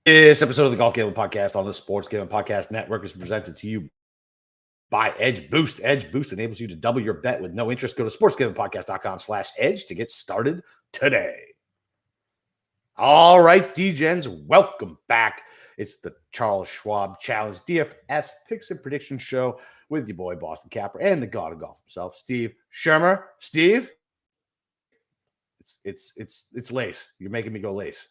This episode of the Golf Gambling Podcast on the Sports Gambling Podcast Network is presented to you by Edge Boost. Edge Boost enables you to double your bet with no interest. Go to sportsgamblingpodcast.com/edge to get started today. All right, D-Gens, welcome back. It's the Charles Schwab Challenge DFS Picks and Predictions Show with your boy Boston Capper and the God of Golf himself, Steve Shermer. Steve, it's late. You're making me go late.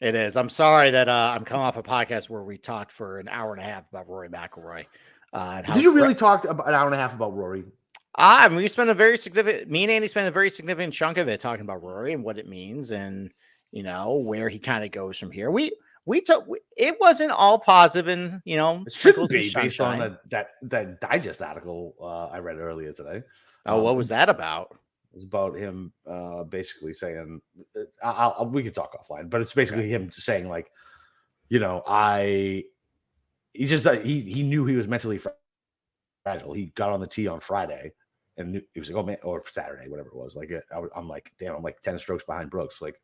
It is. I'm sorry that I'm coming off a podcast where we talked for an hour and a half about Rory McIlroy. Did you really talk about an hour and a half about Rory? I mean, me and Andy spent a very significant chunk of it talking about Rory and what it means and, you know, where he kind of goes from here. It wasn't all positive and, you know, it shouldn't be based on that digest article I read earlier today. Oh, what was that about? It's about him basically saying, we can talk offline, but it's basically him saying, like, you know, he knew he was mentally fragile. He got on the tee on Friday and he was like, oh man, or Saturday, whatever it was. Like, I'm like, damn, I'm like 10 strokes behind Brooks. Like,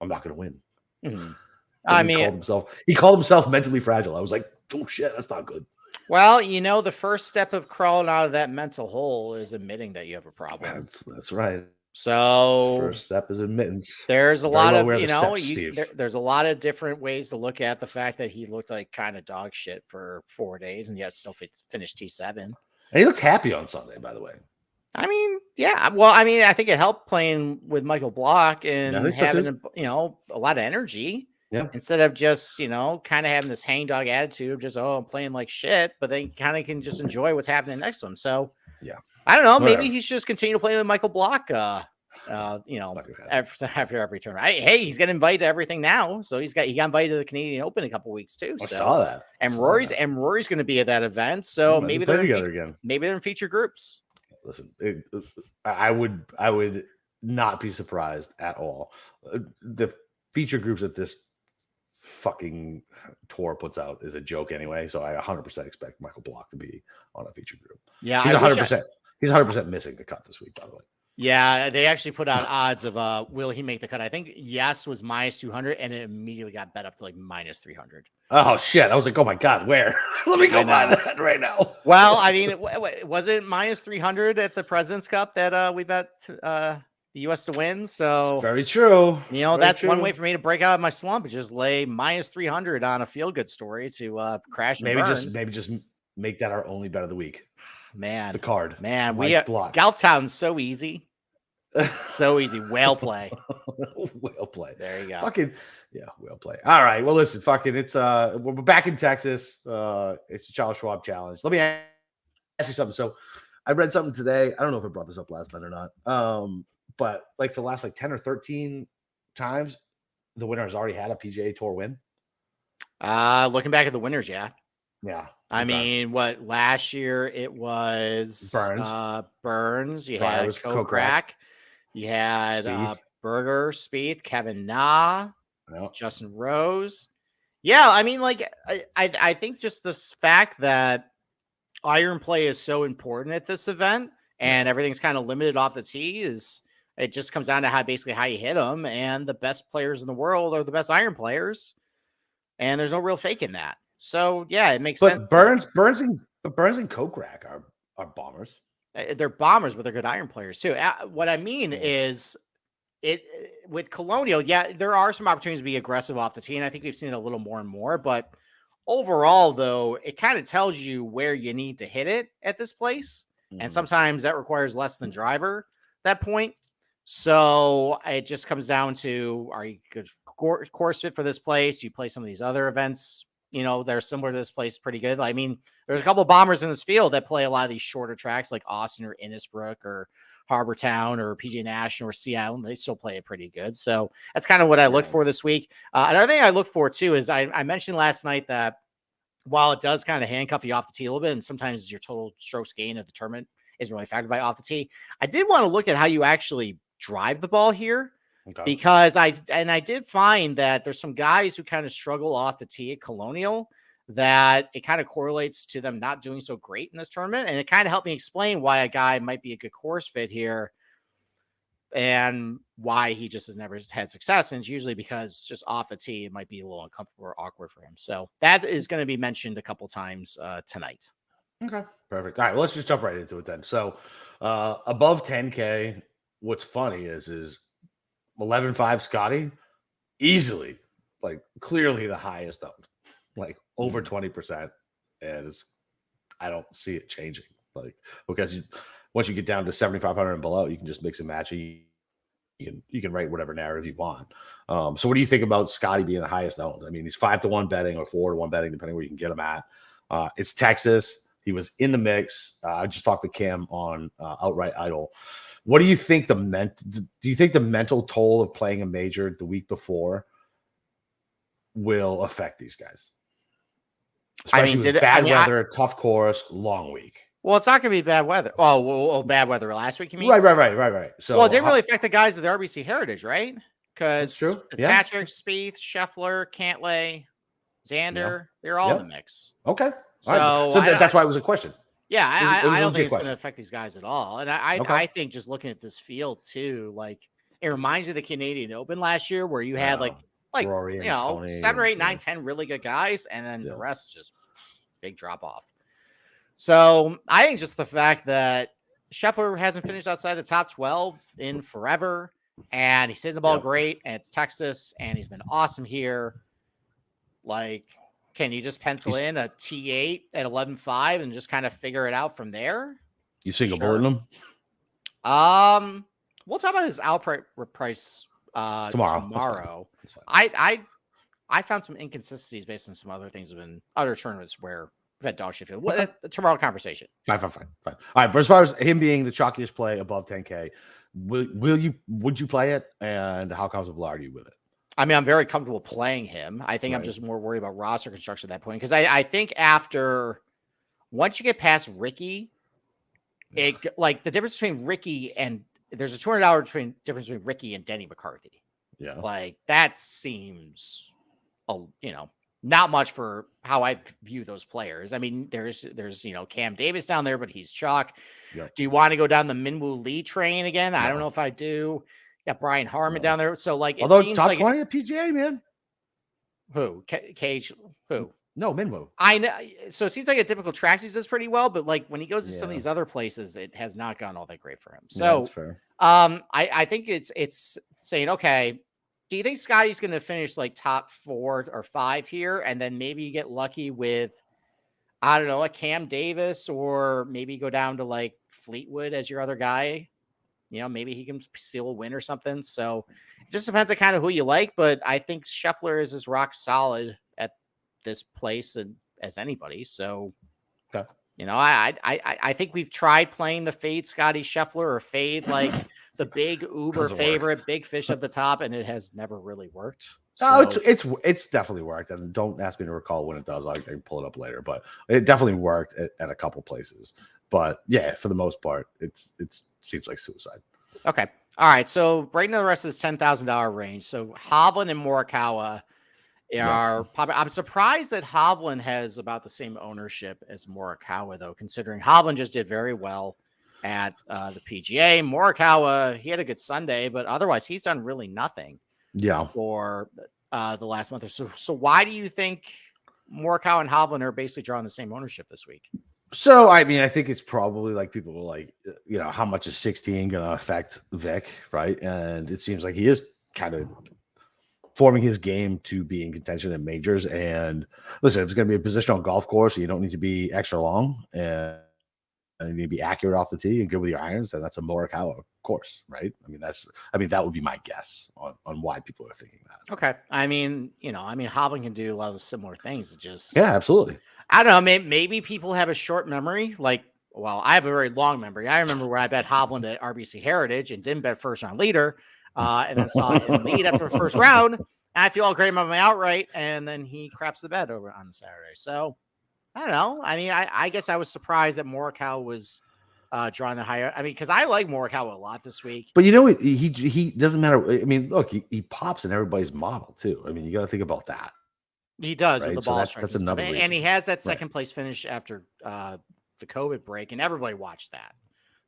I'm not going to win. Mm-hmm. He called himself mentally fragile. I was like, oh shit, that's not good. Well, you know, the first step of crawling out of that mental hole is admitting that you have a problem. That's right. So first step is admittance. There's a lot of, you know, there's a lot of different ways to look at the fact that he looked like kind of dog shit for 4 days and yet still finished T7. And he looked happy on Sunday, by the way. I mean, yeah. Well, I mean, I think it helped playing with Michael Block and having, you know, a lot of energy. Yeah. Instead of just, you know, kind of having this hangdog attitude of just, oh, I'm playing like shit, but then kind of can just enjoy what's happening next to him. So, yeah, I don't know. Maybe he's just continue to play with Michael Block, you know, after every tournament. Hey, he's getting invited to everything now. So he got invited to the Canadian Open in a couple weeks too. I saw that. And Rory's going to be at that event. So maybe they're together again. Maybe they're in feature groups. Listen, I would not be surprised at all. The feature groups that this fucking tour puts out is a joke anyway, so I 100% expect Michael Block to be on a feature group. Yeah, he's 100%. He's 100% missing the cut this week, by the way. Yeah, they actually put out odds of will he make the cut? I think yes was -200, and it immediately got bet up to like -300. Oh shit! I was like, oh my god, where? Let me go buy that right now. Well, I mean, was it -300 at the President's Cup that we bet the U.S. to win? So it's very true. You know, that's one way for me to break out of my slump. Is just lay -300 on a feel-good story to crash. And maybe just make that our only bet of the week. Man, the card. Man, Golf Town's so easy. So easy. Whale play. Whale play. There you go. Fucking yeah, whale play. All right. Well, listen, fucking it's we're back in Texas. It's the Charles Schwab Challenge. Let me ask you something. So I read something today. I don't know if I brought this up last night or not. But like for the last like 10 or 13 times, the winner has already had a PGA Tour win. Looking back at the winners, yeah. Yeah. I mean, what last year it was Burns. You had Kokrak. You had Berger, Spieth, Kevin Na, Justin Rose. Yeah, I mean, like I think just this fact that iron play is so important at this event and everything's kind of limited off the tee it just comes down to how you hit them, and the best players in the world are the best iron players, and there's no real fake in that. So yeah, it makes sense. Burns and Kokrak are bombers. They're bombers, but they're good iron players too. What I mean is, with Colonial, yeah, there are some opportunities to be aggressive off the tee, and I think we've seen it a little more and more. But overall, though, it kind of tells you where you need to hit it at this place, and sometimes that requires less than driver at that point. So it just comes down to, are you good course fit for this place? Do you play some of these other events, you know, they're similar to this place pretty good? I mean, there's a couple of bombers in this field that play a lot of these shorter tracks like Austin or Innisbrook or Harbor Town or PGA National or Seattle, and they still play it pretty good. So that's kind of what I look for this week. Another thing I look for too is I mentioned last night that while it does kind of handcuff you off the tee a little bit, and sometimes your total strokes gain of the tournament isn't really affected by off the tee, I did want to look at how you actually drive the ball here. Okay. Because I did find that there's some guys who kind of struggle off the tee at Colonial, that it kind of correlates to them not doing so great in this tournament. And it kind of helped me explain why a guy might be a good course fit here. and why he just has never had success. And it's usually because just off a tee, it might be a little uncomfortable or awkward for him. So that is going to be mentioned a couple times tonight. Okay, perfect. All right, well, let's just jump right into it then. So above 10K, what's funny is 11.5 Scotty, easily, like clearly the highest owned, like over 20%. And I don't see it changing, like, because once you get down to 7,500 and below, you can just mix and match. You can write whatever narrative you want. So what do you think about Scotty being the highest owned? I mean, he's 5-1 betting or 4-1 betting, depending where you can get him at. It's Texas. He was in the mix. I just talked to Cam on Outright Idol. What do you think do you think the mental toll of playing a major the week before will affect these guys? Especially with bad weather, tough course, long week. Well, it's not going to be bad weather. Oh, bad weather last week, you mean? Right. So, well, it didn't really affect the guys of the RBC Heritage, right? Because Patrick, Spieth, Scheffler, Cantlay, Xander, they're all in the mix. Okay. So that's why it was a question. Yeah, I don't think it's going to affect these guys at all. And I think just looking at this field too, like it reminds you of the Canadian Open last year where you had like Rory, 7 or 8, 9, 10 really good guys, and then the rest just big drop off. So I think just the fact that Scheffler hasn't finished outside the top 12 in forever, and he's hitting the ball great, and it's Texas, and he's been awesome here. Like, can you just pencil in a T8 at 11.5 and just kind of figure it out from there? You single bulleting him? We'll talk about his outright price tomorrow. I found some inconsistencies based on some other things in other tournaments where we've had dog shit field. Tomorrow conversation. Fine. All right, but as far as him being the chalkiest play above 10K, would you play it, and how comfortable are you with it? I mean, I'm very comfortable playing him. I think I'm just more worried about roster construction at that point, because I think once you get past Ricky, like the difference between Ricky and there's a $200 difference between Ricky and Denny McCarthy. Yeah, like that seems, not much for how I view those players. I mean, there's Cam Davis down there, but he's chalk. Yep. Do you want to go down the Minwoo Lee train again? I don't know if I do. Yeah, Brian Harmon down there. So like, although top 20 at PGA, man. Who? Cage? Who? No, Minwoo. I know. So it seems like a difficult track he does pretty well, but like when he goes to some of these other places, it has not gone all that great for him. So that's fair. I think it's saying, okay, do you think Scotty's going to finish like top 4 or 5 here? And then maybe you get lucky with, I don't know, a Cam Davis, or maybe go down to like Fleetwood as your other guy. Maybe he can steal a win or something. So it just depends on kind of who you like. But I think Scheffler is as rock solid at this place as anybody. So, okay. I think we've tried playing the fade Scotty Scheffler or fade like the big Uber favorite, big fish at the top, and it has never really worked. No, it's definitely worked, and don't ask me to recall when it does. I can pull it up later, but it definitely worked at a couple places. But yeah, for the most part, it seems like suicide. Okay, all right. So right now the rest of this $10,000 range. So Hovland and Morikawa are probably. I'm surprised that Hovland has about the same ownership as Morikawa, though, considering Hovland just did very well at the PGA. Morikawa, he had a good Sunday, but otherwise he's done really nothing. Yeah, for the last month or so. So why do you think Morikawa and Hovland are basically drawing the same ownership this week? So, I mean, I think it's probably like people were like, how much is 16 going to affect Vic, right? And it seems like he is kind of forming his game to be in contention in majors. And listen, it's going to be a positional golf course, so you don't need to be extra long, and you need to be accurate off the tee and good with your irons. And that's a Morikawa course, right? I mean, that would be my guess on why people are thinking that. Okay. I mean, Hovland can do a lot of similar things. Yeah, absolutely. I don't know. Maybe people have a short memory. Like, well, I have a very long memory. I remember where I bet Hovland at RBC Heritage and didn't bet first round leader, and then saw him lead after the first round. And I feel all great about my outright, and then he craps the bet over on Saturday. So I don't know. I mean, I guess I was surprised that Morikawa was drawing the higher. I mean, because I like Morikawa a lot this week. But he doesn't matter. I mean, look, he pops in everybody's model too. I mean, you got to think about that. He does with the ball strikes. That's another reason. And he has that second place finish after the COVID break, and everybody watched that.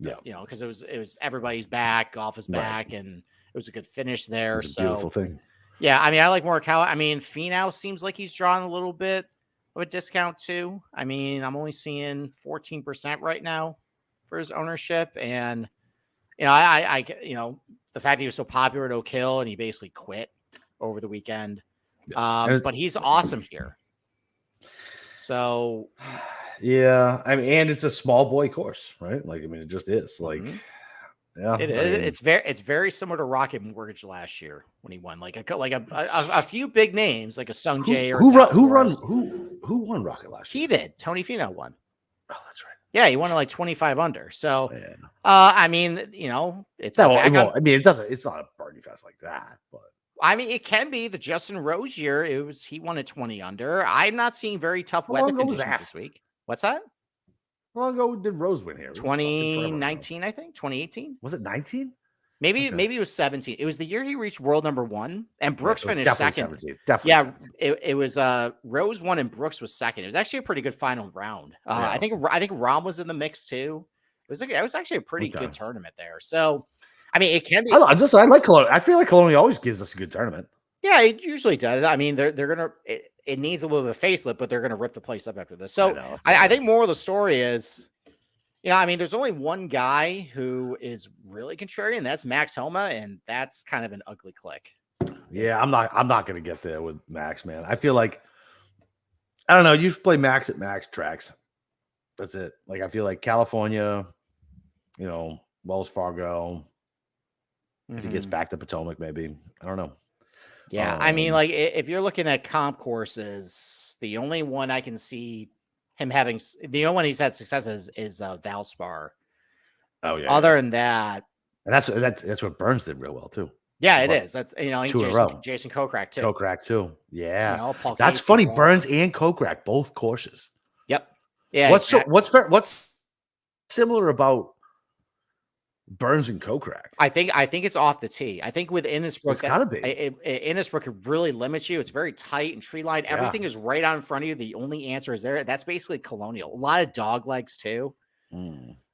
Yeah. Because it was everybody's back, golf is back, and it was a good finish there. It's a beautiful thing. Yeah, I mean, I like Morikawa. I mean, Finau seems like he's drawing a little bit of a discount too. I mean, I'm only seeing 14% right now for his ownership, and I the fact he was so popular at Oak Hill and he basically quit over the weekend. But he's awesome here. So, yeah, I mean, and it's a small boy course, right? Like, I mean, it just is. Like, yeah, it is. It's very similar to Rocket Mortgage last year when he won. Like a few big names, like a Sung Jae or who won Rocket last year? He did. Tony Finau won. Oh, that's right. Yeah, he won at like 25 under. So, I mean, it's I mean, it doesn't. It's not a birdie fest like that, but. I mean, it can be the Justin Rose year. He won at 20 under. I'm not seeing very tough weather conditions this week. What's that? How long ago did Rose win here? 2019, I think. 2018. Was it 19? Maybe it was 17. It was the year he reached world number 1, and Brooks finished second. 17. Definitely. Yeah, it was Rose won and Brooks was second. It was actually a pretty good final round. I think Rahm was in the mix too. It was actually a pretty good tournament there. So, I mean, it can be. I like Colonial. I feel like Colonial always gives us a good tournament. Yeah, it usually does. I mean, they're gonna. It needs a little bit of facelift, but they're gonna rip the place up after this. So I think more of the story is, I mean, there's only one guy who is really contrarian. That's Max Homa, and that's kind of an ugly click. Yeah, I'm not gonna get there with Max, man. I feel like I don't know. You play Max at Max tracks. That's it. Like I feel like California, Wells Fargo. If he gets back to Potomac, maybe. I don't know. Yeah, I mean, like if you're looking at comp courses, the only one I can see him having, the only one he's had success is Valspar. Oh yeah. Other than that, and that's what Burns did real well too. Yeah, it is. That's Jason Kokrak too. Kokrak too. Yeah, Paul that's Casey funny. Burns and Kokrak, both courses. Yep. Yeah. What's similar about Burns and Kokrak? I think it's off the tee. I think with Innisbrook, it's gotta be. Innisbrook really limits you. It's very tight and tree line. Everything is right out in front of you. The only answer is there. That's basically Colonial. A lot of dog legs too.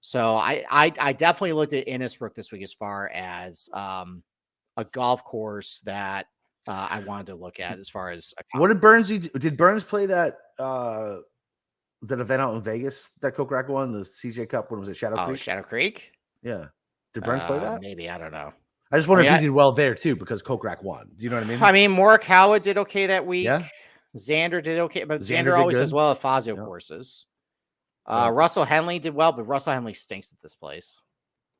So I definitely looked at Innisbrook this week as far as a golf course that I wanted to look at as far as what did Burns did Burns play that event out in Vegas that Kokrak won, the CJ Cup? When was it? Shadow Creek? Shadow Creek. Yeah. Did Burns play that? Maybe. I don't know. I just wonder if he did well there too, because Kokrak won. Do you know what I mean? I mean, Morikawa did okay that week. Yeah. Xander did okay, but Xander always does well at Fazio courses. Russell Henley did well, but Russell Henley stinks at this place.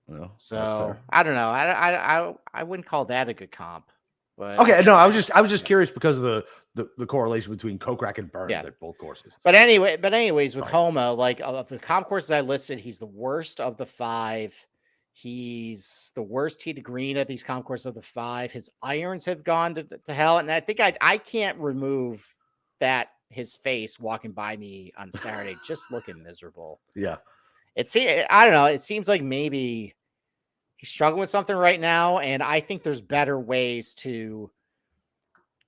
Well, so I don't know. I wouldn't call that a good comp. But okay, no, I was just curious because of the correlation between Kokrak and Burns at both courses. But anyways, with Homa, like of the comp courses I listed, he's the worst of the 5. He's the worst tee to green at these comp courses of the 5. His irons have gone to hell, and I think I can't remove that his face walking by me on Saturday just looking miserable. Yeah, I don't know. It seems like maybe he's struggling with something right now, and I think there's better ways to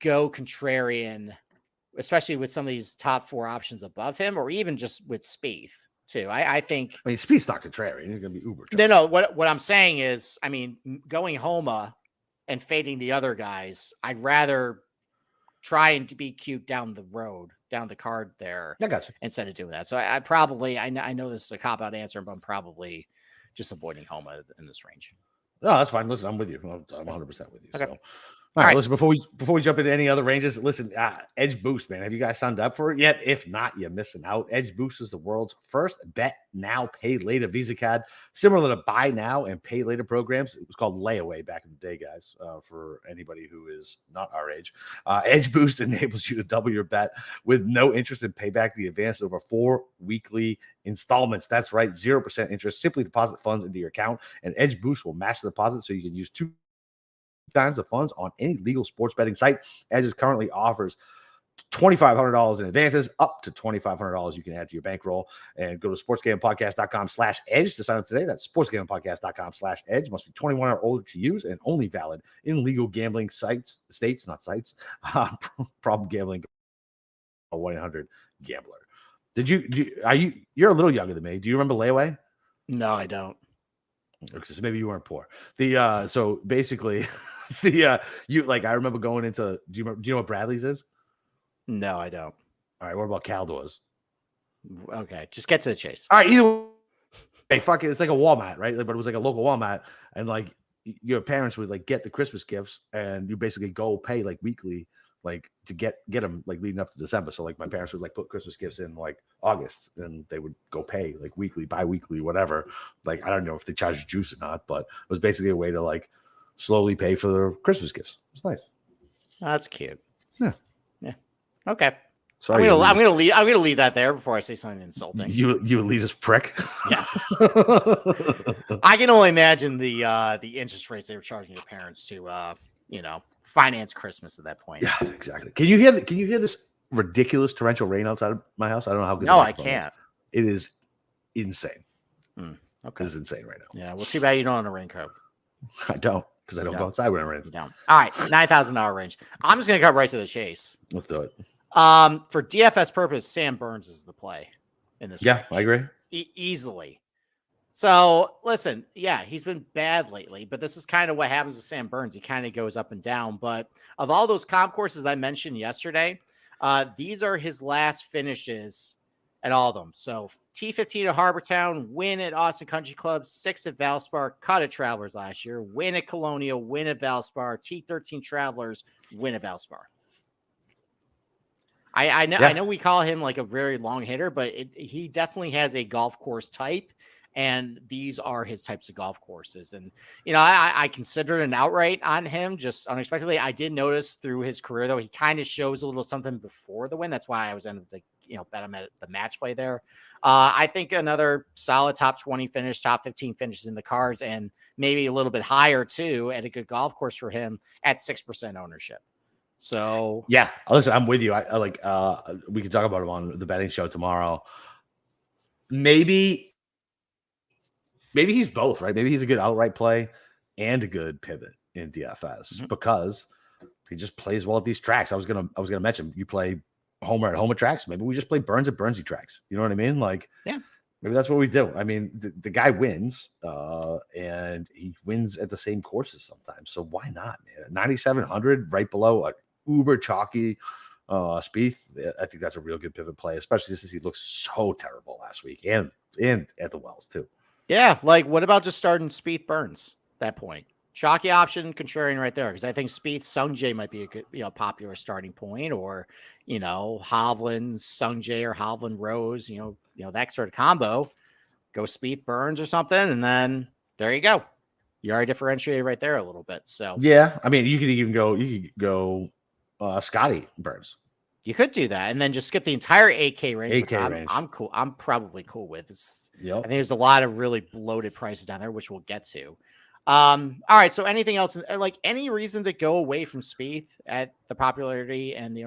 go contrarian, especially with some of these top 4 options above him, or even just with Spieth too. I think. I mean, Spieth's not contrarian. He's going to be uber. No. What I'm saying is, I mean, going Homa and fading the other guys, I'd rather try and be cute down the road, down the card there. I got you. Instead of doing that. So I know this is a cop-out answer, but I'm probably just avoiding Homa in this range. No, that's fine. Listen, I'm with you. I'm 100% with you. Okay. So. All right, listen, before we jump into any other ranges, listen, Edge Boost, man. Have you guys signed up for it yet? If not, you're missing out. Edge Boost is the world's first bet now, pay later Visa card, similar to buy now and pay later programs. It was called layaway back in the day, guys, for anybody who is not our age. Edge Boost enables you to double your bet with no interest and pay back the advance over 4 weekly installments. That's right, 0% interest. Simply deposit funds into your account, and Edge Boost will match the deposit so you can use 2 times the funds on any legal sports betting site. Edge currently offers $2,500 in advances, up to $2,500 you can add to your bankroll. And go to sportsgamblingpodcast.com/edge to sign up today. That's sportsgamblingpodcast.com/edge. Must be 21 or older to use and only valid in legal gambling states, not sites. Problem gambling. 1-800-GAMBLER. You're a little younger than me. Do you remember layaway? No, I don't. So maybe you weren't poor. So basically, you like I remember going into. Do you know what Bradley's is? No, I don't. All right, what about Caldors? Okay, just get to the chase. All right, either way, fuck it. It's like a Walmart, right? But it was like a local Walmart, and like your parents would like get the Christmas gifts, and you basically go pay like weekly, like to get them like leading up to December. So like my parents would like put Christmas gifts in like August, and they would go pay like weekly, bi-weekly, whatever. Like I don't know if they charged juice or not, but it was basically a way to like slowly pay for their Christmas gifts. It's nice. That's cute. Yeah. Okay. Sorry, I'm gonna leave that there before I say something insulting. You elitist prick. Yes. I can only imagine the interest rates they were charging your parents to finance Christmas at that point. Yeah, exactly. Can you hear this ridiculous torrential rain outside of my house? I don't know how good. No, I can't. It is insane. Okay. It's insane right now. Yeah. Well, too bad you don't own a raincoat. I don't, because I don't go outside when it rains. You don't. All right, $9,000 range. I'm just gonna cut right to the chase. Let's do it. For DFS purpose, Sam Burns is the play in this. Yeah, range. I agree. Easily. So listen, yeah, he's been bad lately, but this is kind of what happens with Sam Burns. He kind of goes up and down. But of all those comp courses I mentioned yesterday, these are his last finishes at all of them. So T15 at Harbortown, win at Austin Country Club, 6 at Valspar, cut at Travelers last year, win at Colonial, win at Valspar, T13 Travelers, win at Valspar. I know we call him like a very long hitter, but he definitely has a golf course type, and these are his types of golf courses. And I considered an outright on him just unexpectedly. I did notice through his career though he kind of shows a little something before the win. That's why I was ended up bet him at the match play there. I think another solid top 20 finish, top 15 finishes in the cards, and maybe a little bit higher too at a good golf course for him at 6% ownership. So yeah, listen, I'm with you. I like we can talk about him on the betting show tomorrow. Maybe he's both, right? Maybe he's a good outright play and a good pivot in DFS because he just plays well at these tracks. I was gonna mention you play Homer at Homer tracks. Maybe we just play Burns at Burnsy tracks. You know what I mean? Like, yeah, maybe that's what we do. I mean, the guy wins, and he wins at the same courses sometimes. So why not, man? 9,700 right below a uber chalky Spieth. I think that's a real good pivot play, especially since he looks so terrible last week and at the Wells too. Yeah, like what about just starting Spieth Burns at that point? Chalky option, contrarian right there, because I think Spieth Sungjae might be a good, popular starting point, or Hovland Sungjae or Hovland Rose, that sort of combo. Go Spieth Burns or something, and then there you go. You already differentiated right there a little bit. So yeah, I mean, you could go Scotty Burns. You could do that, and then just skip the entire 8K range. Range. I'm cool. I'm probably cool with. Yep. I think there's a lot of really bloated prices down there, which we'll get to. All right. So anything else? Like any reason to go away from Spieth at the popularity and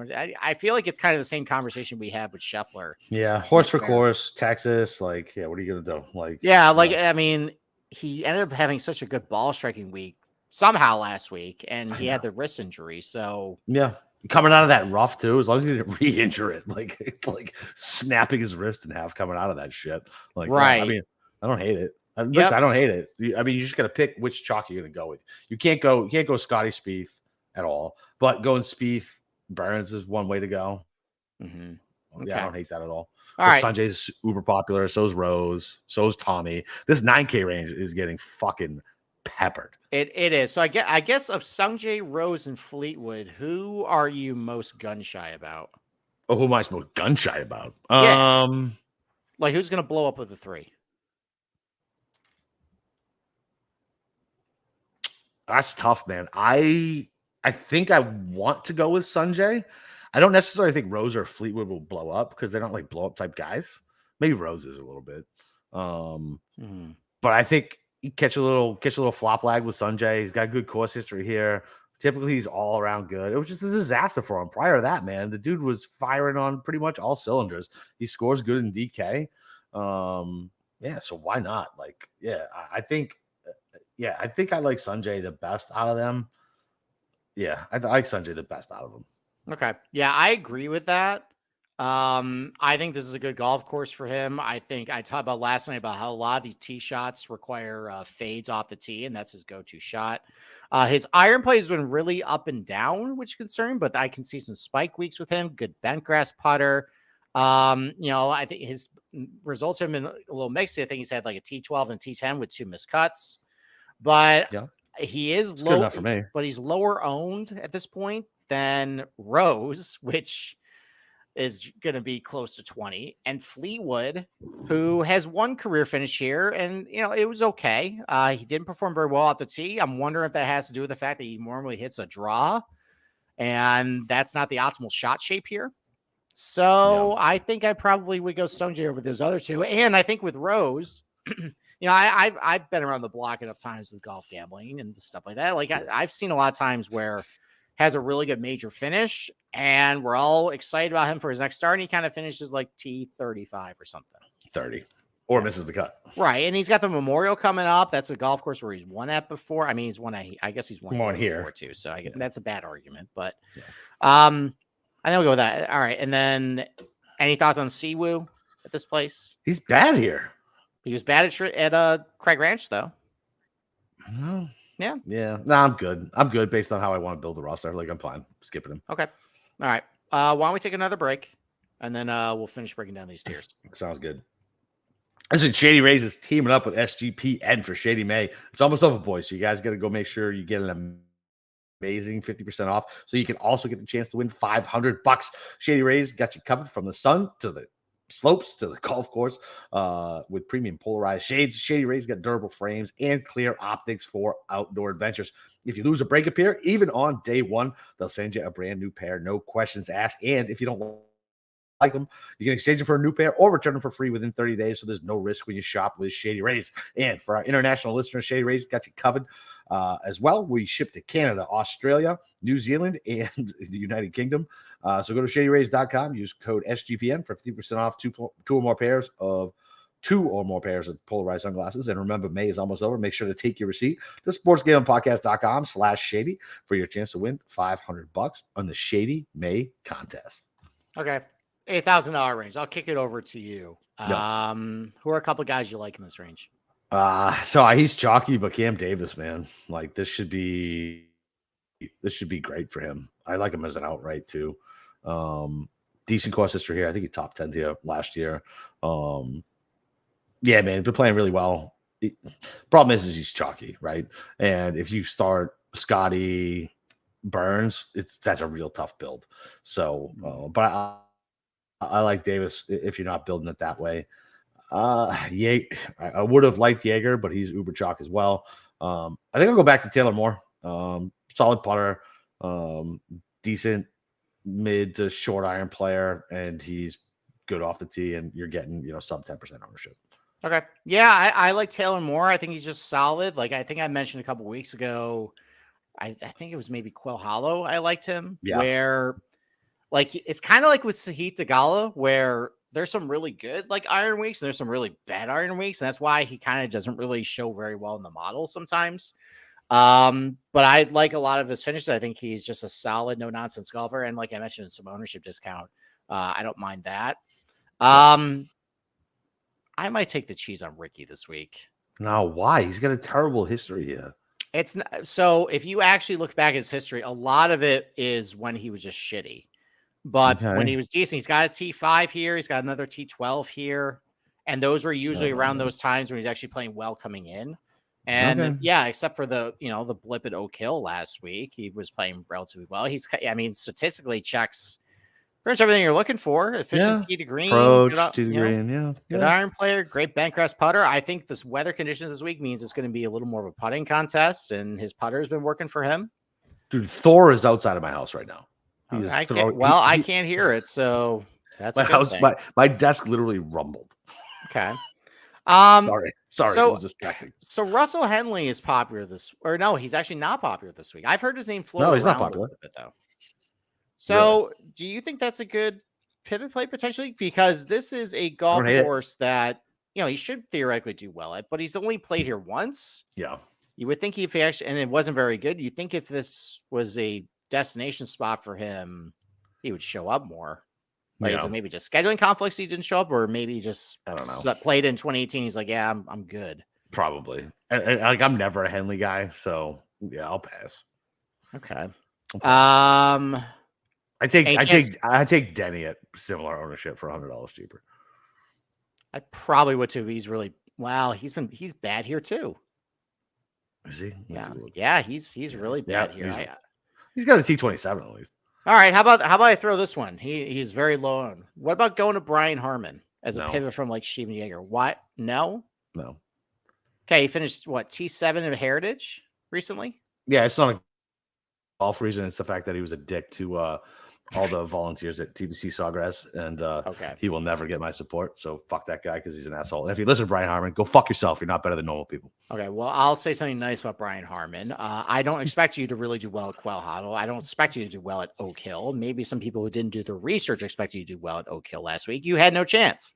I feel like it's kind of the same conversation we had with Scheffler. Yeah, horse for course, Texas. Like, yeah, what are you gonna do? Like, yeah, I mean, he ended up having such a good ball striking week somehow last week, and he had the wrist injury. So yeah. Coming out of that rough too, as long as he didn't re-injure it, like snapping his wrist in half coming out of that shit. Like, right. I mean, I don't hate it. Listen, I don't hate it. I mean, you just got to pick which chalk you're going to go with. You can't go Scotty Spieth at all, but going Spieth Burns is one way to go. Mm-hmm. Yeah, I don't hate that at all. All right. Sanjay's uber popular. So is Rose. So is Tommy. This 9K range is getting fucking peppered. It is. So I guess of Sungjae, Rose, and Fleetwood, who are you most gun shy about? Oh, who am I most gun shy about? Yeah. Like who's going to blow up with the 3? That's tough, man. I think I want to go with Sanjay. I don't necessarily think Rose or Fleetwood will blow up because they're not like blow up type guys. Maybe Rose is a little bit. But I think you catch a little flop lag with Sanjay. He's got good course history here. Typically, he's all around good. It was just a disaster for him. Prior to that, man, the dude was firing on pretty much all cylinders. He scores good in DK. Yeah, so why not? Like, yeah, I think I like Sanjay the best out of them. Yeah, I like Sanjay the best out of them. Okay. Yeah, I agree with that. I think this is a good golf course for him. I think I talked about last night about how a lot of these tee shots require fades off the tee, and that's his go-to shot. His iron play has been really up and down, which is concerning, but I can see some spike weeks with him. Good bent grass putter. I think his results have been a little mixed. I think he's had like a T12 and T10 with 2 missed cuts, but Yeah, he is it's good enough for me. but he's lower owned at this point than Rose, which is going to be close to 20, and Fleetwood, who has one career finish here, and it was okay. He didn't perform very well at the tee. I'm wondering if that has to do with the fact that he normally hits a draw, and that's not the optimal shot shape here. So I think I probably would go Stone J over those other two, and I think with Rose, I've been around the block enough times with golf gambling and stuff like that. Like I've seen a lot of times where has a really good major finish, and we're all excited about him for his next start, and he kind of finishes like T35 or something. 30. Or misses the cut. Right, and he's got the Memorial coming up. That's a golf course where he's won at before. I mean, he's won at, I guess he's won here before too, so that's a bad argument. But I think we'll go with that. All right, and then any thoughts on Siwoo at this place? He's bad here. He was bad at Craig Ranch, though. No. Yeah. No, I'm good. I'm good based on how I want to build the roster. Like, I'm fine skipping him. Okay. All right. Why don't we take another break, and then we'll finish breaking down these tiers. Sounds good. Listen, Shady Rays is teaming up with SGPN for Shady May. It's almost over, boys. So you guys got to go make sure you get an amazing 50% off. So you can also get the chance to win $500. Shady Rays got you covered from the sun to the slopes to the golf course with premium polarized shades. Shady Rays got durable frames and clear optics for outdoor adventures. If you lose a breakup here, even on day one, they'll send you a brand new pair, no questions asked. And if you don't like them, you can exchange them for a new pair or return them for free within 30 days. So there's no risk when you shop with Shady Rays. And for our international listeners, Shady Rays got you covered as well. We ship to Canada, Australia, New Zealand, and the United Kingdom. So go to shadyrays.com, use code SGPN for 50% off two or more pairs of polarized sunglasses. And remember, May is almost over. Make sure to take your receipt to sportsgamblingpodcast.com/shady for your chance to win $500 on the Shady May contest. Okay. $8,000 range. I'll kick it over to you. Who are a couple of guys you like in this range? So he's chalky, but Cam Davis, man, like this should be great for him. I like him as an outright too. Decent course history here. I think he top 10 here last year. Yeah, man, been playing really well. Problem is he's chalky, right? And if you start Scotty Burns, that's a real tough build. So, but I like Davis if you're not building it that way. I would have liked Jaeger, but he's uber chalk as well. I think I'll go back to Taylor Moore. Solid putter, decent mid to short iron player, and he's good off the tee, and you're getting sub 10% ownership. Okay. Yeah, I like Taylor Moore. I think he's just solid. Like I think I mentioned a couple weeks ago, I think it was maybe Quail Hollow. I liked him. Yeah. Where like it's kind of like with Sahith Theegala, where there's some really good like iron weeks and there's some really bad iron weeks. And that's why he kind of doesn't really show very well in the model sometimes. But I like a lot of his finishes. I think he's just a solid, no nonsense golfer. And like I mentioned, some ownership discount. I don't mind that. I might take the cheese on Ricky this week. No, why? He's got a terrible history here. It's not, so if you actually look back at his history, a lot of it is when he was just shitty. But when he was decent, he's got a T5 here. He's got another T12 here. And those were usually around those times when he's actually playing well coming in. And yeah, except for the blip at Oak Hill last week, he was playing relatively well. Statistically checks pretty much everything you're looking for. Efficient tee to green. Approach tee to green, good iron player, great bentgrass putter. I think this weather conditions this week means it's going to be a little more of a putting contest, and his putter has been working for him. Dude, Thor is outside of my house right now. I can't hear it, so that's my house. My desk literally rumbled. Okay. Sorry, it was distracting. So Russell Henley is popular he's actually not popular this week. I've heard his name float. No, he's not popular. A bit, though. So do you think that's a good pivot play potentially? Because this is a golf course that he should theoretically do well at, but he's only played here once. Yeah. You would think if he actually, and it wasn't very good. You think if this was a destination spot for him, he would show up more. Like, is it maybe just scheduling conflicts he didn't show up, or maybe just I don't know. Played in 2018? He's like, yeah, I'm good. Probably. And, like, I'm never a Henley guy, so yeah, I'll pass. Okay. I take Denny at similar ownership for $100 cheaper. I probably would too. He's really he's bad here too. Is he? Yeah, he's really bad here. He's got a T27 at least. All right, how about I throw this one? He's very low on. What about going to Brian Harmon as a pivot from like Steven Yeager? What? No. Okay, he finished what, T7 at Heritage recently? Yeah, it's not a golf reason. It's the fact that he was a dick to all the volunteers at TBC Sawgrass, and he will never get my support. So fuck that guy because he's an asshole. And if you listen to Brian Harmon, go fuck yourself. You're not better than normal people. Okay, well, I'll say something nice about Brian Harmon. I don't expect you to really do well at Quail Hollow. I don't expect you to do well at Oak Hill. Maybe some people who didn't do the research expect you to do well at Oak Hill last week. You had no chance.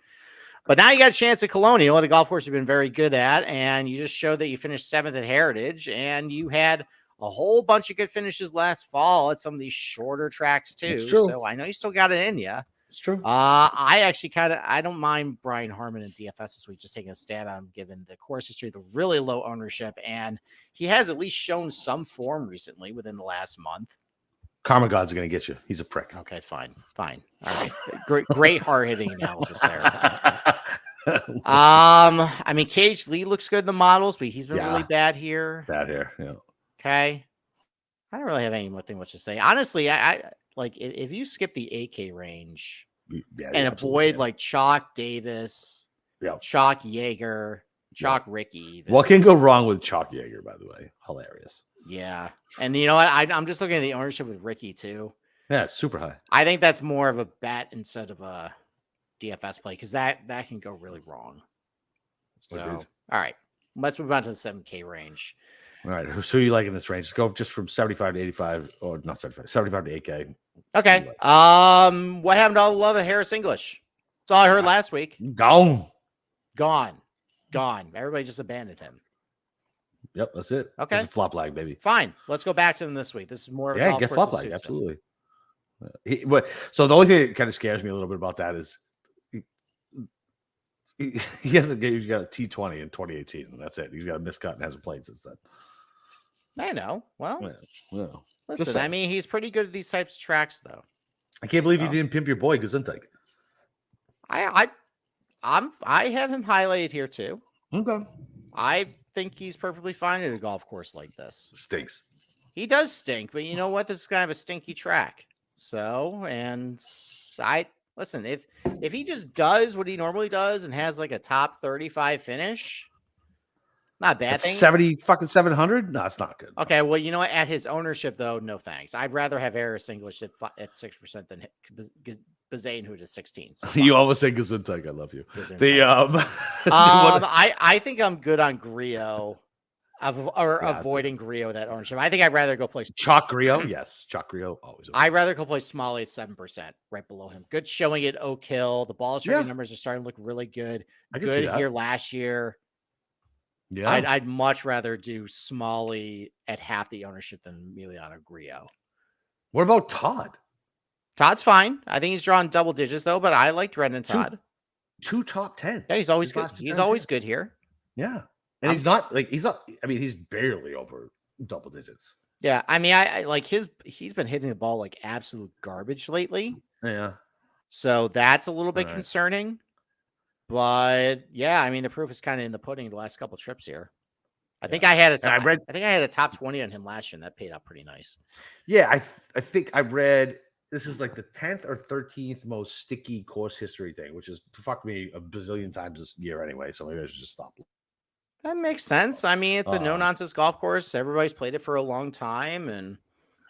But now you got a chance at Colonial, at a golf course you've been very good at, and you just showed that you finished 7th at Heritage, and you had a whole bunch of good finishes last fall at some of these shorter tracks too. It's true. So I know you still got it in you. It's true. I actually I don't mind Brian Harmon in DFS this week, just taking a stab at him, given the course history, the really low ownership, and he has at least shown some form recently within the last month. Karma God's going to get you. He's a prick. Okay, fine. All right. Great hard-hitting analysis there. I mean, Cage Lee looks good in the models, but he's been really bad here. Yeah. Okay. I don't really have any more thing much to say. Honestly, I like if you skip the AK range and avoid like Chalk Davis, Chalk Yeager, Chalk Ricky. Even. What can go wrong with Chalk Yeager, by the way? Hilarious. Yeah. And you know what? I'm just looking at the ownership with Ricky too. Yeah, it's super high. I think that's more of a bet instead of a DFS play because that can go really wrong. So, all right. Let's move on to the 7K range. All right. So you like in this range? Let's go just from 75 to 85, or not 75 to 8K. Okay. What happened to all the love of Harris English? That's all I heard last week. Gone. Everybody just abandoned him. Yep, that's it. Okay. It's a flop lag, baby. Fine. Let's go back to him this week. This is more of a get flop lag. Absolutely. So the only thing that kind of scares me a little bit about that is he hasn't got a T20 in 2018, and that's it. He's got a miscut and hasn't played since then. I know. Well, listen, I mean, he's pretty good at these types of tracks, though. I can't believe you didn't pimp your boy Gesundheit. I have him highlighted here too. Okay. I think he's perfectly fine at a golf course like this. Stinks. He does stink, but you know what? This is kind of a stinky track. So, and listen, if he just does what he normally does and has like a top 35 finish, not a bad thing. 700? No, it's not good. Okay, well, you know what? At his ownership, though, no thanks. I'd rather have Harris English at 6% than Bazane, who is 16. So you almost say Gesundheit. I love you. I think I'm good on Griot. Avoiding Griot that ownership. I think I'd rather go play Chalk Griot. Yes, Chalk Griot always. I'd rather go play Smalley at 7%, right below him. Good showing at Oak Hill. The ball striking numbers are starting to look really good. Good here last year. Yeah, I'd much rather do Smalley at half the ownership than Emiliano Griot. What about Todd? Todd's fine. I think he's drawn double digits though, but I like Dredden Todd. Two top 10. Yeah, he's always good. He's always good here. Yeah. And he's not. I mean, he's barely over double digits. Yeah. I mean, I like he's been hitting the ball like absolute garbage lately. Yeah. So that's a little bit concerning. But yeah, I mean, the proof is kind of in the pudding the last couple of trips here. I think I had I think I had a top 20 on him last year, and that paid out pretty nice. Yeah, I think I read this is like the 10th or 13th most sticky course history thing, which is fucked me a bazillion times this year anyway. So maybe I should just stop. That makes sense. I mean, it's a no-nonsense golf course. Everybody's played it for a long time. And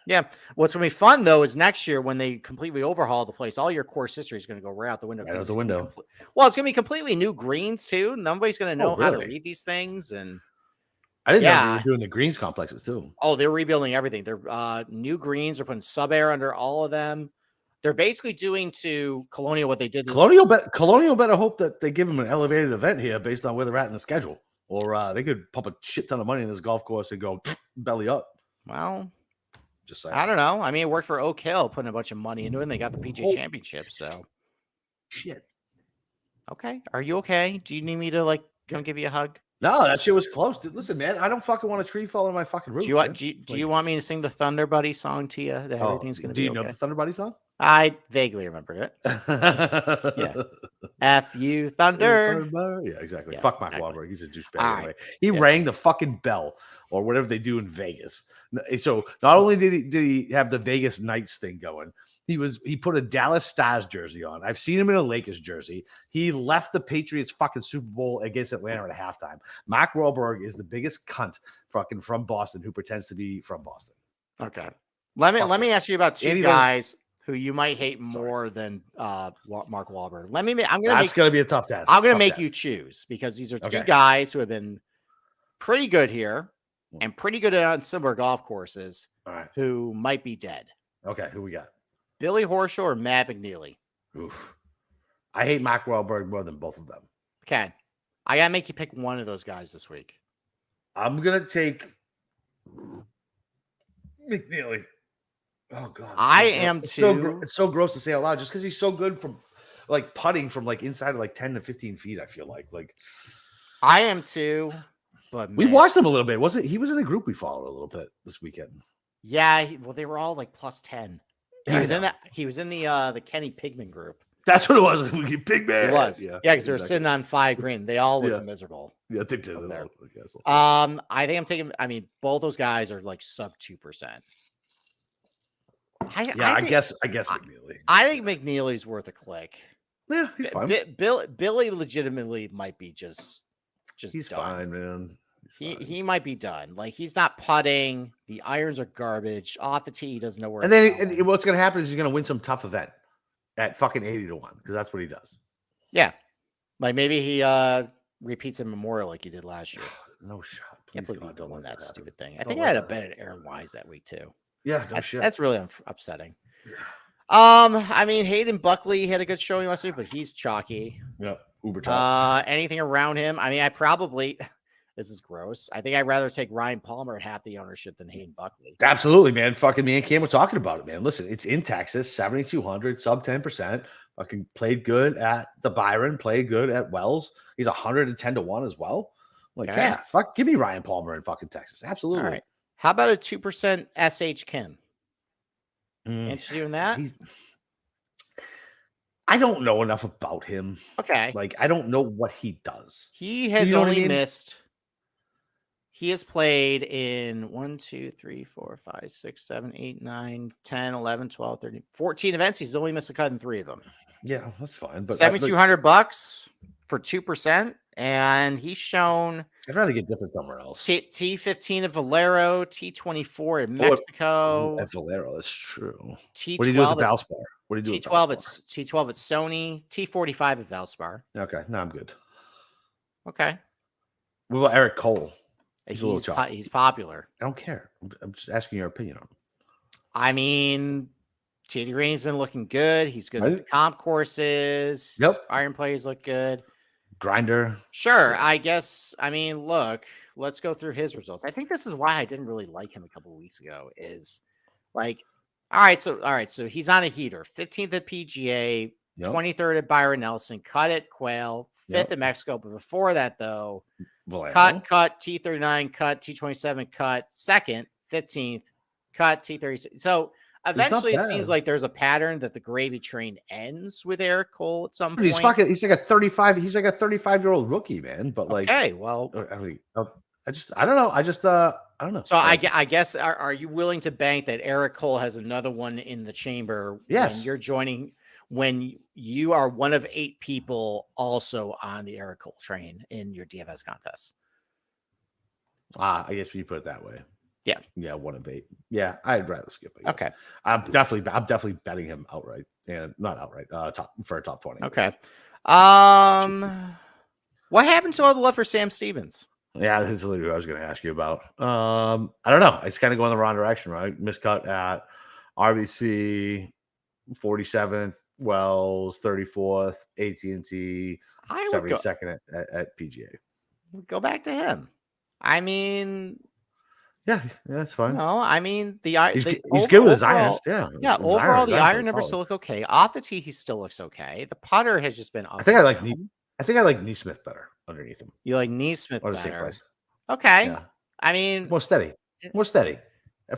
yeah, what's going to be fun, though, is next year when they completely overhaul the place, all your course history is going to go right out the window. Right out the window. Well, it's going to be completely new greens, too. Nobody's going to know how to read these things. And I didn't know they were doing the greens complexes, too. Oh, they're rebuilding everything. They're new greens. They're putting sub-air under all of them. They're basically doing to Colonial what they did. Colonial better hope that they give them an elevated event here based on where they're at in the schedule. Or they could pump a shit ton of money in this golf course and go belly up. Well, just saying. I don't know. I mean, it worked for Oak Hill, putting a bunch of money into it, and they got the PGA Championship. So Shit. Okay. Are you okay? Do you need me to like come give you a hug? No, that shit was close. Dude, listen, man, I don't fucking want a tree fall on my fucking roof. Do you want me to sing the Thunder Buddy song to you that everything's going to be do you know okay? the Thunder Buddy song? I vaguely remembered it. Yeah. F you, Thunder. Yeah, exactly. Yeah, Fuck Mark exactly. Wahlberg. He's a douchebag All anyway. right. He Yeah. rang the fucking bell or whatever they do in Vegas. So not only did he have the Vegas Knights thing going, he put a Dallas Stars jersey on. I've seen him in a Lakers jersey. He left the Patriots fucking Super Bowl against Atlanta at halftime. Mark Wahlberg is the biggest cunt fucking from Boston who pretends to be from Boston. Okay. Let me ask you about two guys who you might hate more than Mark Wahlberg. That's gonna be a tough test. I'm gonna make you choose because these are two guys who have been pretty good here and pretty good on similar golf courses. All right. Who might be dead. Okay, who we got? Billy Horschel or Matt McNeely? Oof. I hate Mark Wahlberg more than both of them. Okay. I gotta make you pick one of those guys this week. I'm gonna take McNeely. Oh god, I am too. It's so gross to say out loud, just because he's so good from like putting from like inside of like 10 to 15 feet. I feel like I am too. But we watched him a little bit. He was in a group we followed a little bit this weekend. Yeah, well, they were all like plus 10. He was in the Kenny Pigman group. That's what it was. Pigman. It was. Yeah, because they were sitting on $5,000. They all looked miserable. Yeah, they did. I think I'm taking. I mean, both those guys are like sub 2%. I guess McNeely. I think McNeely's worth a click. Yeah, he's fine. Billy legitimately might be just he's done. Fine, man. He might be done. Like he's not putting. The irons are garbage. Off the tee, he doesn't know where. And then what's going to happen is he's going to win some tough event at fucking 80-1 because that's what he does. Yeah, like maybe he repeats a Memorial like he did last year. No shot. Can't believe he won that stupid thing. I think I had a bet at Aaron Wise that week too. Yeah, shit. That's really upsetting. I mean, Hayden Buckley had a good showing last week, but he's chalky. Yeah, uber chalky. Anything around him? I mean, I probably. This is gross. I think I'd rather take Ryan Palmer at half the ownership than Hayden Buckley. Absolutely, man. Fucking me and Cam were talking about it, man. Listen, it's in Texas, 7,200, sub 10%. Fucking played good at the Byron, played good at Wells. He's 110-1 as well. Like, yeah, fuck, give me Ryan Palmer in fucking Texas. Absolutely. All right. How about a 2% SH Kim? Interested in that? I don't know enough about him. Okay. Like, I don't know what he does. He has only missed. He has played in 1, 2, 3, 4, 5, 6, 7, 8, 9, 10, 11, 12, 13, 14 events. He's only missed a cut in 3 of them. Yeah, that's fine. But $7,200 for 2%. And he's shown. I'd rather get different somewhere else. T15 at Valero, T24 in Mexico. At Valero, that's true. T12 what do you do with the Valspar? What do you do T12 at Sony, T45 at Valspar. Okay, no, I'm good. Okay. What about Eric Cole? He's popular. I don't care. I'm just asking your opinion on him. I mean, T.D. Green's been looking good. He's good at the comp courses. Yep. Iron plays look good. Grinder. Sure. I guess. I mean, look, let's go through his results. I think this is why I didn't really like him a couple of weeks ago is like, all right. So he's on a heater, 15th at PGA, 23rd at Byron Nelson, cut at Quail, 5th at Mexico. But before that, though, Valero. cut, T39, cut, T27, cut, 2nd, 15th, cut, T36. So eventually it seems like there's a pattern that the gravy train ends with Eric Cole at some point. He's like a 35-year-old rookie, man. But like, okay, well, I mean, I don't know. I don't know. So I guess, are you willing to bank that Eric Cole has another one in the chamber? Yes. When you're joining, when you are one of 8 people also on the Eric Cole train in your DFS contest. I guess when you put it that way. Yeah. Yeah. 1 of 8. Yeah. I'd rather skip it. Okay. I'm definitely betting him outright and not outright, for a top 20. Okay. What happened to all the love for Sam Stevens? Yeah, this is literally what I was going to ask you about. I don't know. It's kind of going the wrong direction, right? Miscut at RBC, 47th, Wells, 34th, AT&T, 72nd at PGA. Go back to him. I mean, Yeah, that's fine. No, I mean He's good with his irons. overall, Yeah, his overall the irons iron are numbers solid. still look okay. Off the tee, he still looks okay. The putter has just been I up think and I like down. I think I like Neesmith better underneath him You like Neesmith or the same better. price. Okay. Yeah, I mean, more steady, more steady.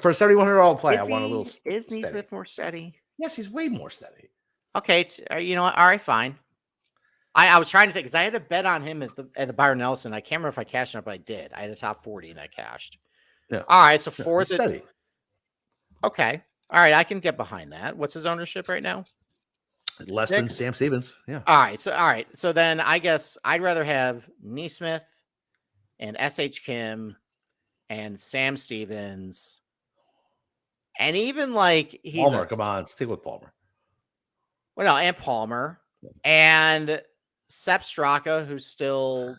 For a $7,100 play, I is want a little Neesmith steady. more steady? Yes, he's way more steady. Okay, you know what? All right, fine. I was trying to think because I had a bet on him at the Byron Nelson. I can't remember if I cashed it, but I did. I had a top 40 and I cashed. Yeah. All right, so Yeah, for he's the steady. okay, all right, I can get behind that. What's his ownership right now? Less than 6. Sam Stevens. Yeah. All right, so then I guess I'd rather have Neesmith and SH Kim and Sam Stevens, and even like he's Palmer, come on, stick with Palmer. well, no, and Palmer and Sepp Straka, who's still.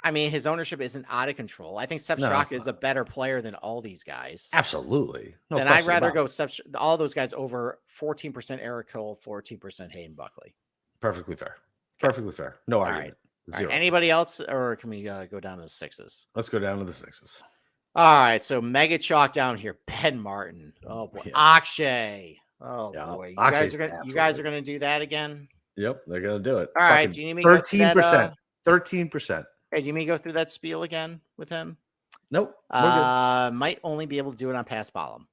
I mean, his ownership isn't out of control. I think Sepp Straka is a better player than all these guys. Absolutely. No then I'd rather go all those guys over 14% Eric Cole, 14% Hayden Buckley. Perfectly fair. Perfectly fair. No argument. All right. Anybody else, or can we go down to the 6s? Let's go down to the 6s. All right. So mega chalk down here. Ben Martin. Oh boy. Yeah. Akshay. Oh boy. You guys are gonna do that again? Yep, they're gonna do it. All right. Do you need me 13%. 13%. Hey, do you mean go through that spiel again with him? Nope. Might only be able to do it on pass bottom.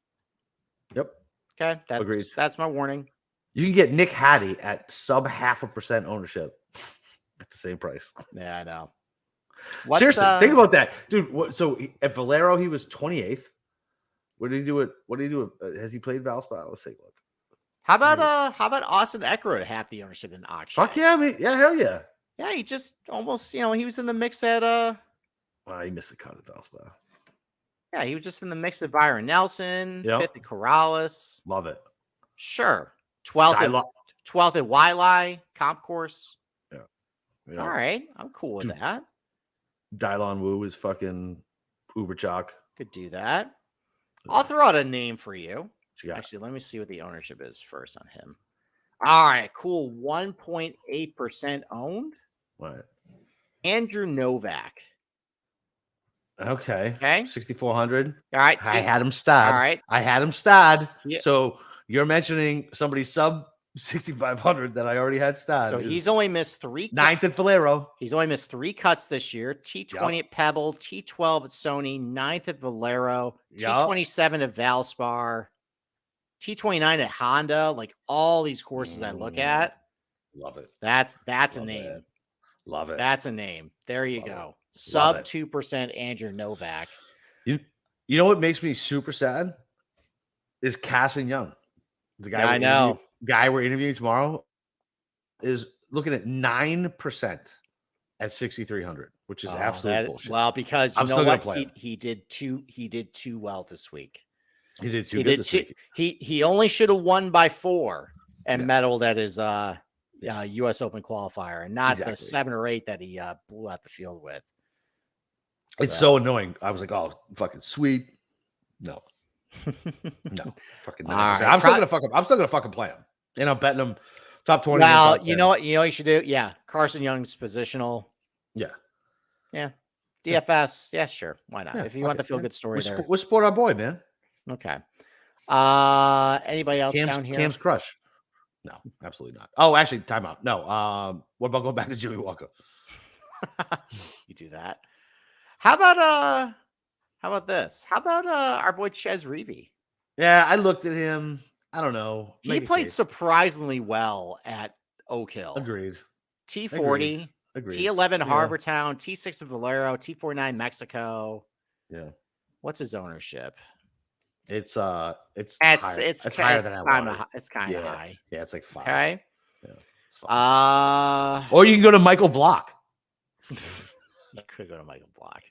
Yep. Okay. That's my warning. You can get Nick Hattie at sub 0.5% ownership at the same price. Yeah, I know. Seriously, think about that, dude. So at Valero, he was 28th. What did he do? Has he played Valspar? Let's take a look. How about Austin Eckler at half the ownership in auction? Fuck yeah, hell yeah. Yeah, he just almost, he was in the mix at Well, he missed the cut at Valspar. Yeah, he was just in the mix at Byron Nelson, 5th at Corrales. Love it. Sure. 12th at Wiley comp course. Yeah. All right. I'm cool with that. Dylon Wu is fucking uber chalk. Could do that. I'll throw out a name for you. Actually, let me see what the ownership is first on him. All right, cool. 1.8% owned. What? Andrew Novak. Okay. 6,400. All right. I had him stud. All right. I had him stud. Yeah. So you're mentioning somebody sub 6,500 that I already had stud. So he's only missed 3. 9th at Valero. He's only missed 3 cuts this year. T20 at Pebble, T12 at Sony, 9th at Valero, T27 at Valspar, T29 at Honda. Like all these courses I look at. Love it. That's a name. Love it. That's a name. There you go. Sub 2% Andrew Novak. You know what makes me super sad is Casson Young. The guy I know. Guy we're interviewing tomorrow is looking at 9% at 6,300, which is absolute bullshit. Well, because you know what? He did too well this week. He did too good this week. He only should have won by 4 and medaled at his U.S. Open qualifier, and not the 7 or 8 that he blew out the field with. It's so annoying. I was like, "Oh, fucking sweet." No, fucking. Right. I'm still gonna fucking play him, and I'm betting him top 20. Well, you know what you should do? Yeah, Carson Young's positional. Yeah. DFS. Yeah, sure. Why not? If you want the feel good story, we'll support our boy, man. Okay. Anybody else down here? Cam's crush. No, absolutely not. Oh, actually, timeout. No. What about going back to Jimmy Walker? You do that. How about this? How about our boy Ches Reavie? Yeah, I looked at him. I don't know. He played surprisingly well at Oak Hill. Agreed. T40, T11 Harbortown, T6 of Valero, T49 Mexico. Yeah. What's his ownership? It's higher than I wanted. It's kind of high. Yeah, it's like 5. Okay. Yeah, it's fine. Or you can go to Michael Block. You could go to Michael Block.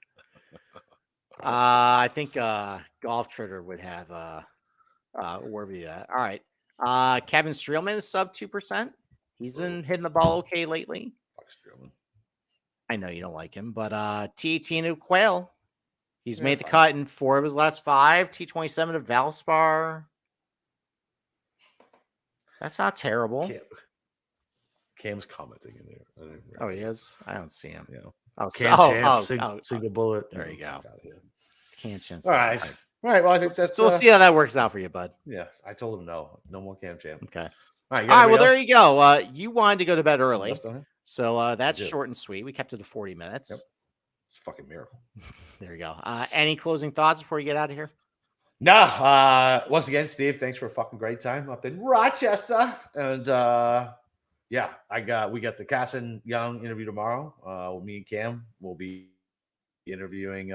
I think Golf Trader would have where be that. All right. Kevin Streelman is sub 2%. He's been hitting the ball okay lately. I know you don't like him, but T18 Quail. He's made the cut in 4 of his last 5. T27 of Valspar. That's not terrible. Cam's commenting in there. Oh, he is? I don't see him. Yeah. Oh, single bullet. There you go. Cam Chin. All right. All right. Well, I think that's. So we'll see how that works out for you, bud. Yeah, I told him no more Cam Chin. Okay. All right. All right. Well, there you go. You wanted to go to bed early, so that's short and sweet. We kept it to 40 minutes. Yep. It's a fucking miracle. There you go. Any closing thoughts before you get out of here? No. Once again, Steve, thanks for a fucking great time up in Rochester. And yeah, we got the Casson Young interview tomorrow. Me and Cam will be interviewing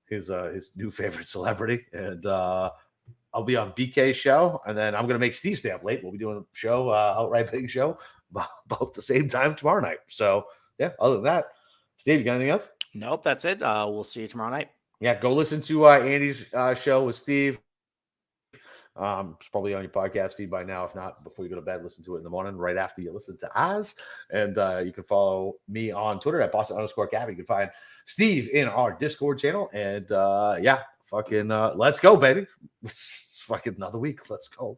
his new favorite celebrity, and I'll be on BK's show, and then I'm gonna make Steve stay up late. We'll be doing a show, outright betting show, about the same time tomorrow night. So yeah, other than that, Steve, you got anything else? Nope, that's it. We'll see you tomorrow night. Yeah, go listen to Andy's show with Steve. It's probably on your podcast feed by now. If not, before you go to bed, listen to it in the morning, right after you listen to Oz. And you can follow me on Twitter at Boston_Cav. You can find Steve in our Discord channel. And yeah, fucking let's go, baby. It's fucking another week. Let's go.